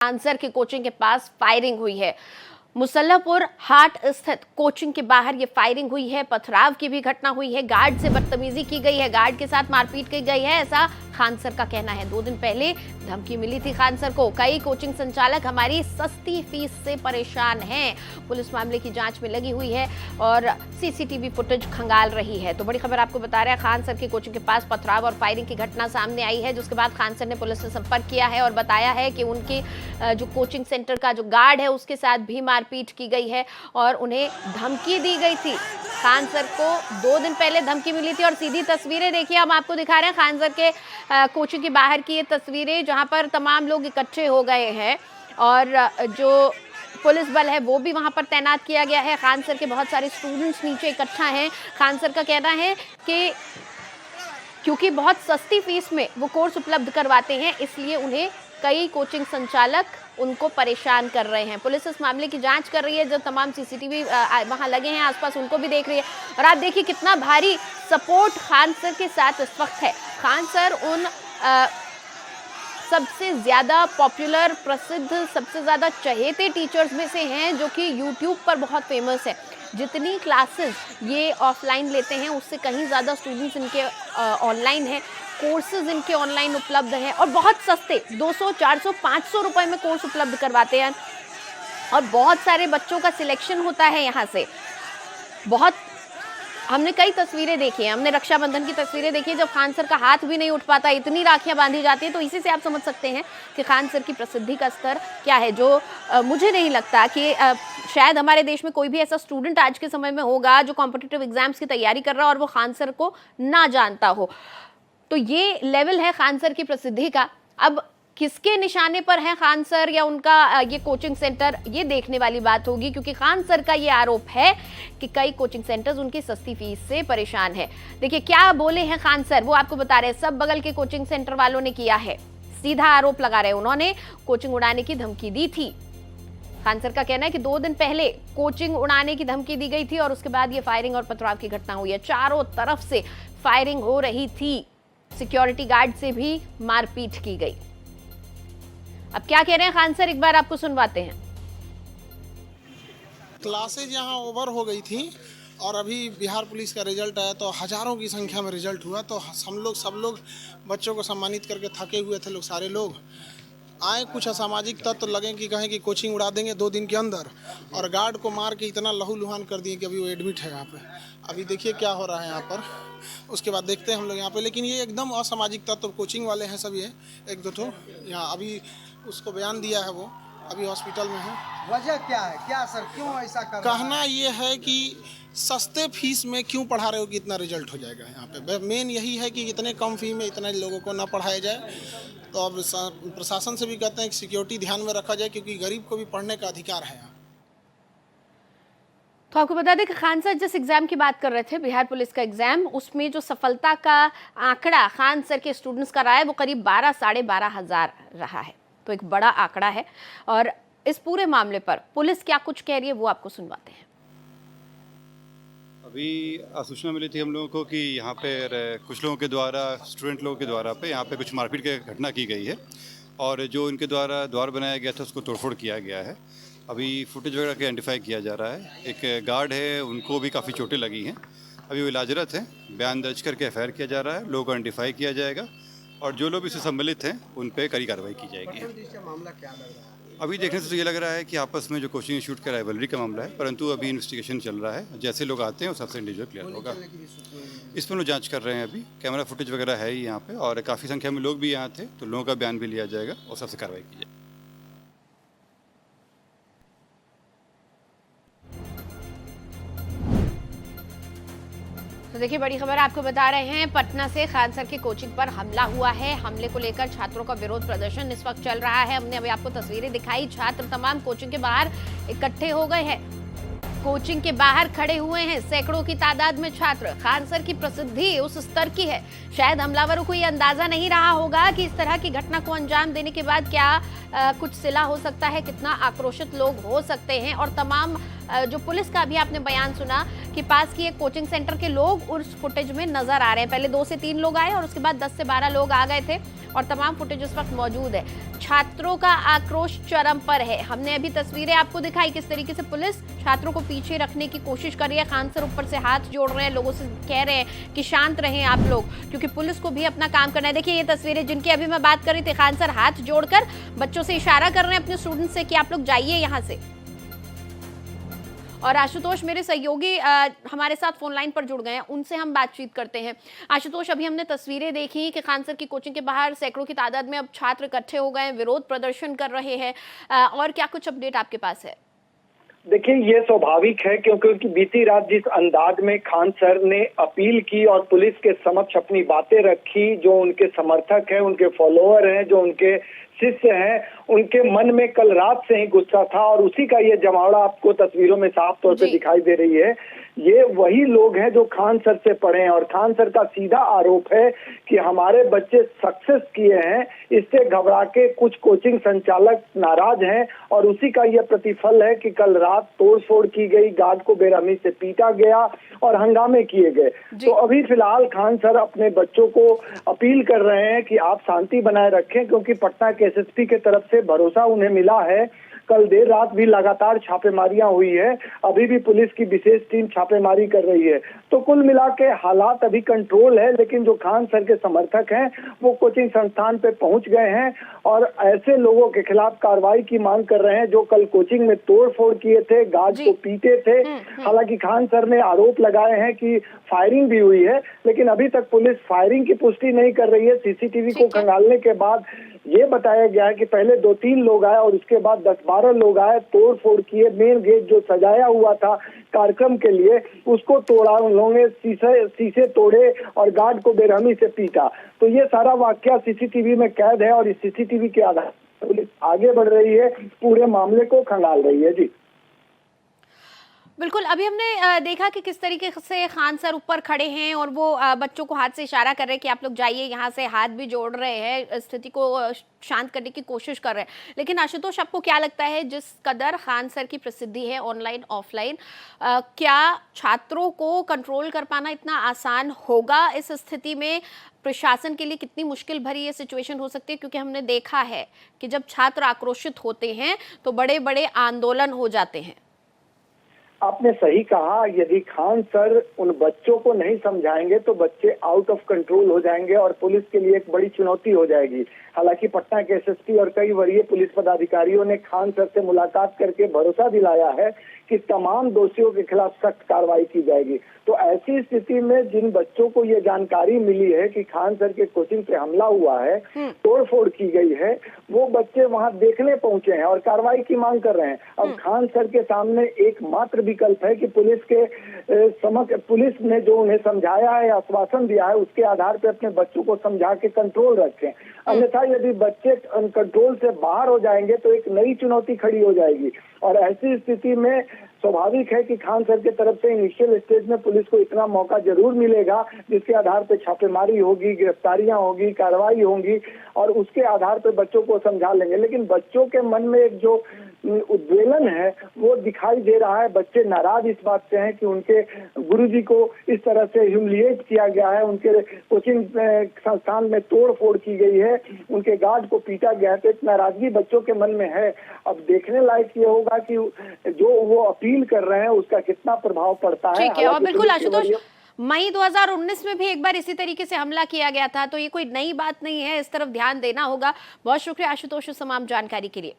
Answer की coaching के पास firing हुई है। मुसल्लापुर हाट स्थित कोचिंग के बाहर ये फायरिंग हुई है। पथराव की भी घटना हुई है। गार्ड से बदतमीजी की गई है, गार्ड के साथ मारपीट की गई है, ऐसा खान सर का कहना है। 2 दिन पहले धमकी मिली थी खान सर को। कई कोचिंग संचालक हमारी सस्ती फीस से परेशान हैं। पुलिस मामले की जांच में लगी हुई है और सीसीटीवी फुटेज खंगाल रही है। तो बड़ी खबर आपको बता रहे हैं, खान सर की कोचिंग के पास पथराव और फायरिंग की घटना सामने आई है, जिसके बाद खान सर ने पुलिस से संपर्क किया है और बताया है कि उनकी जो कोचिंग सेंटर का जो गार्ड है उसके साथ भी मारपीट की गई है और उन्हें धमकी दी गई थी। खान सर को 2 दिन पहले धमकी मिली थी और सीधी तस्वीरें देखिए हम आपको दिखा रहे हैं। खान सर के कोचिंग के बाहर की ये तस्वीरें जहां पर तमाम लोग इकट्ठे हो गए हैं और जो पुलिस बल है वो भी वहां पर तैनात किया गया है। खान सर के बहुत सारे स्टूडेंट्स नीचे इकट्ठा हैं। खान सर का कहना है कि क्योंकि बहुत सस्ती फीस में वो कोर्स उपलब्ध करवाते हैं, इसलिए उन्हें कई कोचिंग संचालक उनको परेशान कर रहे हैं। पुलिस इस मामले की जांच कर रही है। जो तमाम सीसीटीवी वहां लगे हैं आसपास उनको भी देख रही है और आप देखिए कितना भारी सपोर्ट खान सर के साथ इस वक्त है। खान सर उन सबसे ज़्यादा पॉपुलर, प्रसिद्ध, सबसे ज़्यादा चहेते टीचर्स में से हैं जो कि यूट्यूब पर बहुत फेमस है। जितनी क्लासेस ये ऑफलाइन लेते हैं उससे कहीं ज़्यादा स्टूडेंट्स इनके ऑनलाइन हैं। कोर्सेज इनके ऑनलाइन उपलब्ध हैं और बहुत सस्ते 200, 400, 500 रुपए में कोर्स उपलब्ध करवाते हैं और बहुत सारे बच्चों का सिलेक्शन होता है यहाँ से। बहुत हमने कई तस्वीरें देखी हैं, हमने रक्षाबंधन की तस्वीरें देखी है जब खान सर का हाथ भी नहीं उठ पाता, इतनी राखियां बांधी जाती हैं। तो इसी से आप समझ सकते हैं कि खान सर की प्रसिद्धि का स्तर क्या है, जो मुझे नहीं लगता कि शायद हमारे देश में कोई भी ऐसा स्टूडेंट आज के समय में होगा जो कॉम्पिटिटिव एग्जाम्स की तैयारी कर रहा है और वो खान सर को ना जानता हो। तो ये लेवल है खान सर की प्रसिद्धि का। अब किसके निशाने पर है खान सर या उनका ये कोचिंग सेंटर, ये देखने वाली बात होगी, क्योंकि खान सर का ये आरोप है कि कई कोचिंग सेंटर्स उनकी सस्ती फीस से परेशान है। देखिए क्या बोले हैं खान सर, वो आपको बता रहे हैं। सब बगल के कोचिंग सेंटर वालों ने किया है, सीधा आरोप लगा रहे हैं। उन्होंने कोचिंग उड़ाने की धमकी दी थी। खान सर का कहना है कि 2 दिन पहले कोचिंग उड़ाने की धमकी दी गई थी और उसके बाद ये फायरिंग और पथराव की घटना हुई है। चारों तरफ से फायरिंग हो रही थी, सिक्योरिटी गार्ड से भी मारपीट की गई। अब क्या कह रहे हैं खान सर, एक बार आपको सुनवाते हैं। क्लासेज यहाँ ओवर हो गई थी और अभी बिहार पुलिस का रिजल्ट आया तो हजारों की संख्या में रिजल्ट हुआ। तो सब लोग बच्चों को सम्मानित करके थके हुए थे। सारे लोग आए, कुछ असामाजिक तत्व लगे कि कहें कि कोचिंग उड़ा देंगे 2 दिन के अंदर, और गार्ड को मार के इतना लहूलुहान कर दिए कि अभी वो एडमिट है यहाँ पे। अभी देखिए क्या हो रहा है यहाँ पर, उसके बाद देखते हैं हम लोग यहाँ पे। लेकिन ये एकदम असामाजिक तत्व कोचिंग वाले हैं सब, ये 1-2 तो यहाँ अभी उसको बयान दिया है, वो अभी हॉस्पिटल में है। वजह क्या है, क्या सर, क्यों ऐसा कर रहे हैं? कहना ये है कि सस्ते फीस में क्यों पढ़ा रहे हो कि इतना रिजल्ट हो जाएगा। यहाँ पे मेन यही है कि इतने कम फी में इतने लोगों को ना पढ़ाया जाए। तो अब प्रशासन से भी कहते हैं कि सिक्योरिटी ध्यान में रखा जाए, क्योंकि गरीब को भी पढ़ने का अधिकार है यहाँ। तो आपको बता दें कि खान सर जिस एग्जाम की बात कर रहे थे, बिहार पुलिस का एग्जाम, उसमें जो सफलता का आंकड़ा खान सर के स्टूडेंट्स का रहा है वो करीब 12, 12.5 हजार रहा है। तो एक बड़ा आंकड़ा है और इस पूरे मामले पर पुलिस क्या कुछ कह रही है वो आपको सुनवाते हैं। अभी सूचना मिली थी हम लोगों को कि यहाँ पे कुछ लोगों के द्वारा, स्टूडेंट लोगों के द्वारा पे यहाँ पे कुछ मारपीट की घटना की गई है और जो इनके द्वारा द्वार बनाया गया था उसको तोड़फोड़ किया गया है। अभी फुटेज वगैरह का आइडेंटिफाई किया जा रहा है। एक गार्ड है, उनको भी काफ़ी चोटें लगी हैं, अभी वो इलाजरत हैं। बयान दर्ज करके FIR किया जा रहा है, लोगों को आइडेंटिफाई किया जाएगा और जो लोग इससे सम्मिलित हैं उन पर कड़ी कार्रवाई की जाएगी। मामला क्या लग रहा है? अभी देखने से तो ये लग रहा है कि आपस में जो कोचिंग इंस्टीट्यूट का राइवलरी का मामला है, परंतु अभी इन्वेस्टिगेशन चल रहा है। जैसे लोग आते हैं उस सबसे इंडिविजुअल क्लियर होगा। इस पर लोग जांच कर रहे हैं। अभी कैमरा फुटेज वगैरह है ही यहाँ पे और काफ़ी संख्या में लोग भी यहाँ थे, तो लोगों का बयान भी लिया जाएगा और सबसे कार्रवाई की जाएगी। तो देखिए बड़ी खबर आपको बता रहे हैं, पटना से खान सर की कोचिंग पर हमला हुआ है। हमले को लेकर छात्रों का विरोध प्रदर्शन इस वक्त चल रहा है। हमने अभी आपको तस्वीरें दिखाई, छात्र तमाम कोचिंग के बाहर इकट्ठे हो गए हैं, कोचिंग के बाहर खड़े हुए हैं। सैकड़ों की तादाद में छात्र। खान सर की प्रसिद्धि उस स्तर की है, शायद हमलावरों को ये अंदाजा नहीं रहा होगा कि इस तरह की घटना को अंजाम देने के बाद क्या कुछ सिला हो सकता है, कितना आक्रोशित लोग हो सकते हैं। और तमाम जो पुलिस का भी आपने बयान सुना कि पास की एक कोचिंग सेंटर के लोग उस फुटेज में नजर आ रहे हैं। पहले 2 से 3 लोग आए और उसके बाद 10 से 12 लोग आ गए थे और तमाम फुटेज इस वक्त मौजूद है। छात्रों का आक्रोश चरम पर है। हमने अभी तस्वीरें आपको दिखाई किस तरीके से पुलिस छात्रों को पीछे रखने की कोशिश कर रही है। खान सर ऊपर से हाथ जोड़ रहे हैं, लोगों से कह रहे हैं कि शांत रहें आप लोग, क्योंकि पुलिस को भी अपना काम करना है। देखिए ये तस्वीरें जिनकी अभी मैं बात कर रही थी, खान सर हाथ जोड़कर बच्चों से इशारा कर रहे हैं अपने स्टूडेंट से कि आप लोग जाइए यहाँ से। और आशुतोष मेरे सहयोगी हमारे साथ फोन लाइन पर जुड़ गए हैं, उनसे हम बातचीत करते हैं। आशुतोष, अभी हमने तस्वीरें देखी कि खान सर की कोचिंग के बाहर सैकड़ों की तादाद में अब छात्र इकट्ठे हो गए हैं, विरोध प्रदर्शन कर रहे हैं, और क्या कुछ अपडेट आपके पास है? देखिए, ये स्वाभाविक है क्योंकि बीती रात जिस अंदाज में खान सर ने अपील की और पुलिस के समक्ष अपनी बातें रखी, जो उनके समर्थक हैं, उनके फॉलोअर हैं, जो उनके शिष्य हैं, उनके मन में कल रात से ही गुस्सा था और उसी का ये जमावड़ा आपको तस्वीरों में साफ तौर पे दिखाई दे रही है। ये वही लोग हैं जो खान सर से पढ़े हैं और खान सर का सीधा आरोप है कि हमारे बच्चे सक्सेस किए हैं, इससे घबरा के कुछ कोचिंग संचालक नाराज हैं और उसी का यह प्रतिफल है कि कल रात तोड़फोड़ की गई, गार्ड को बेरहमी से पीटा गया और हंगामे किए गए। तो अभी फिलहाल खान सर अपने बच्चों को अपील कर रहे हैं कि आप शांति बनाए रखें, क्योंकि पटना के एसएसपी के तरफ से भरोसा उन्हें मिला है। कल देर रात भी लगातार छापेमारियां हुई है, अभी भी पुलिस की विशेष टीम छापेमारी कर रही है। तो कुल मिला के हालात अभी कंट्रोल है, लेकिन जो खान सर के समर्थक हैं वो कोचिंग संस्थान पे पहुंच गए हैं और ऐसे लोगों के खिलाफ कार्रवाई की मांग कर रहे हैं जो कल कोचिंग में तोड़फोड़ किए थे, गार्ड को पीटे थे। हालांकि खान सर ने आरोप लगाए हैं कि फायरिंग भी हुई है, लेकिन अभी तक पुलिस फायरिंग की पुष्टि नहीं कर रही है। सीसीटीवी को खंगालने के बाद ये बताया गया है कि पहले 2-3 लोग आए और उसके बाद 10-12 लोग आए, तोड़फोड़ किए, मेन गेट जो सजाया हुआ था कार्यक्रम के लिए उसको तोड़ा, उन लोगों ने शीशे तोड़े और गार्ड को बेरहमी से पीटा। तो ये सारा वाकया सीसीटीवी में कैद है और इस सीसीटीवी के आधार पर पुलिस आगे बढ़ रही है, पूरे मामले को खंगाल रही है। जी बिल्कुल, अभी हमने देखा कि किस तरीके से खान सर ऊपर खड़े हैं और वो बच्चों को हाथ से इशारा कर रहे हैं कि आप लोग जाइए यहाँ से, हाथ भी जोड़ रहे हैं, स्थिति को शांत करने की कोशिश कर रहे हैं। लेकिन आशुतोष, आपको क्या लगता है जिस कदर खान सर की प्रसिद्धि है ऑनलाइन ऑफलाइन, क्या छात्रों को कंट्रोल कर पाना इतना आसान होगा? इस स्थिति में प्रशासन के लिए कितनी मुश्किल भरी ये सिचुएशन हो सकती है? क्योंकि हमने देखा है कि जब छात्र आक्रोशित होते हैं तो बड़े बड़े आंदोलन हो जाते हैं। आपने सही कहा, यदि खान सर उन बच्चों को नहीं समझाएंगे तो बच्चे आउट ऑफ कंट्रोल हो जाएंगे और पुलिस के लिए एक बड़ी चुनौती हो जाएगी। हालांकि पटना के एसएसपी और कई वरीय पुलिस पदाधिकारियों ने खान सर से मुलाकात करके भरोसा दिलाया है कि तमाम दोषियों के खिलाफ सख्त कार्रवाई की जाएगी। तो ऐसी स्थिति में जिन बच्चों को ये जानकारी मिली है कि खान सर के कोचिंग पे हमला हुआ है, तोड़फोड़ की गई है, वो बच्चे वहां देखने पहुंचे हैं और कार्रवाई की मांग कर रहे हैं। अब खान सर के सामने एकमात्र विकल्प है कि पुलिस ने जो उन्हें समझाया है, आश्वासन दिया है, उसके आधार पर अपने बच्चों को समझा के कंट्रोल रखें। अन्यथा यदि बच्चे कंट्रोल से बाहर हो जाएंगे तो एक नई चुनौती खड़ी हो जाएगी और ऐसी स्थिति में स्वाभाविक है कि खान सर के तरफ से इनिशियल स्टेज में पुलिस को इतना मौका जरूर मिलेगा जिसके आधार पर छापेमारी होगी, गिरफ्तारियां होगी, कार्रवाई होंगी और उसके आधार पर बच्चों को समझा लेंगे। लेकिन बच्चों के मन में एक जो उद्वेलन है वो दिखाई दे रहा है। बच्चे नाराज इस बात से हैं कि उनके गुरुजी को इस तरह से ह्यूमिलिएट किया गया है, उनके कोचिंग संस्थान में तोड़फोड़ की गई है, उनके गार्ड को पीटा गया है। तो एक नाराजगी बच्चों के मन में है। अब देखने लायक ये होगा कि जो वो अपील कर रहे हैं उसका कितना प्रभाव पड़ता है। ठीक है, और बिल्कुल आशुतोष, मई 2019 में भी एक बार इसी तरीके से हमला किया गया था, तो ये कोई नई बात नहीं है, इस तरफ ध्यान देना होगा। बहुत शुक्रिया आशुतोष इस तमाम जानकारी के लिए।